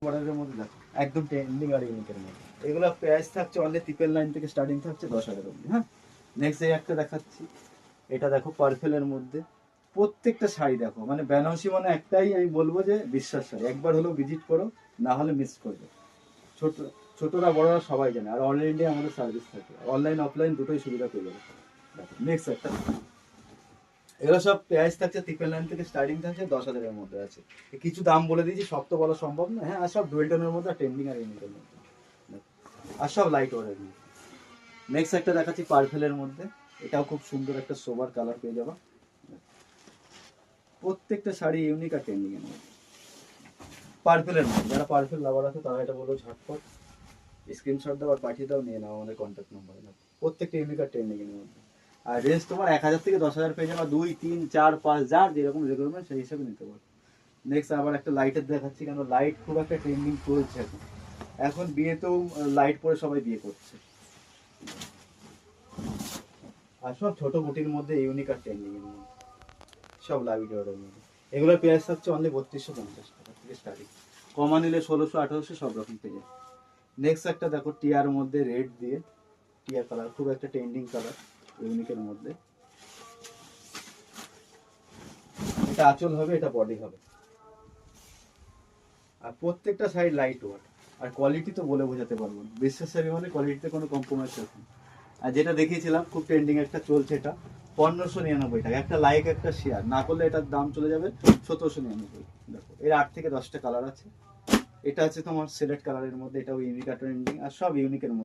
বর্ডারের মধ্যে দেখো একদম ট্রেন্ডিং আর ইউনিকের মধ্যে। এগুলো প্রাইস থাকছে অনলি 999 থেকে স্টার্টিং থাকছে 10,000 অবধি। হ্যাঁ, নেক্সট এই একটা দেখাচ্ছি, এটা দেখো পার্পেলের মধ্যে। প্রত্যেকটা শাড়ি দেখো, মানে বেনারসি মানে একটাই আমি বলবো যে বিশ্বাস শাড়ি, একবার হলেও ভিজিট করো, না হলে মিস করবে। ছোট ছোটরা বড়রা সবাই জানে, আর অল ইন্ডিয়া আমাদের সার্ভিস থাকে, অনলাইন অফলাইন দুটোই সুবিধা পেয়ে যাবে। দেখো নেক্সট একটা, এগুলো সব প্রাইস থাকছে 999 থেকে স্টার্টিং থাকছে 10,000 এর মধ্যে আছে। কিছু দাম বলে দিয়েছি, সব তো বলা সম্ভব না। হ্যাঁ, আর সব ডুয়েল টোনের মধ্যে, ট্রেন্ডিং আর ইউনিকের মধ্যে, আর সব লাইট ওয়ারের মধ্যে। নেক্সট একটা দেখাচ্ছি পার্পেলের মধ্যে, এটাও খুব সুন্দর একটা সোবার কালার পেয়ে যাবা। প্রত্যেকটা শাড়ি ইউনিক আর ট্রেন্ডিং এর মধ্যে, পার্পেলের মধ্যে। যারা পার্পেল লাভার আছে তারা এটা বলবো ঝটপট স্ক্রিনশট দাও আর পাঠিয়ে দাও, নিয়ে নাও আমাদের কন্ট্যাক্ট নাম্বারে। প্রত্যেকটা ইউনিক আর ট্রেন্ডিং এর মধ্যে। আর রেঞ্জ তোমার 1,000 থেকে 10,000 পেয়ে যাবা, 2, 3, 4, 5 যার যেরকম রিকোয়ারমেন্ট সেই হিসাবে নিতে পারো। নেক্সট আবার একটা লাইটের দেখাচ্ছি, কেন লাইট খুব একটা ট্রেন্ডিং চলছে এখন। এখন বিয়েতেও লাইট পরে সবাই বিয়ে করছে। আর সব ছোট বুটির মধ্যে ইউনিক আর ট্রেন্ডিং এর মধ্যে, সব লাইট ওয়ারের মধ্যে। এগুলোর প্রাইস থাকছে অনলি 3250 টাকা থেকে স্টার্টিং, কমা নিলে 1600, 1800 সব রকম পেয়ে যাবে। নেক্সট একটা দেখো টিয়ার মধ্যে রেড দিয়ে, টিয়া কালার খুব একটা ট্রেন্ডিং কালার ইউনিকের মধ্যে। এটা আঁচল হবে, এটা বডি হবে। আর প্রত্যেকটা সাইড লাইট ওয়াট, আর কোয়ালিটি তো বলে বোঝাতে পারবো না। বিশ্বাস শাড়ি মানে কোয়ালিটিতে কোনো কম্প্রোমাইজ আছে না। আর যেটা দেখিয়েছিলাম খুব ট্রেন্ডিং একটা চলছে, এটা 1599 টাকা। একটা লাইক একটা শেয়ার না করলে এটার দাম চলে যাবে 1799। দেখো এর 8 থেকে 10টা কালার আছে। এটা আছে তোমার সিলেক্ট কালারের মধ্যে, এটাও ইউনিক আর ট্রেন্ডিং, আর সব ইউনিকের মধ্যে।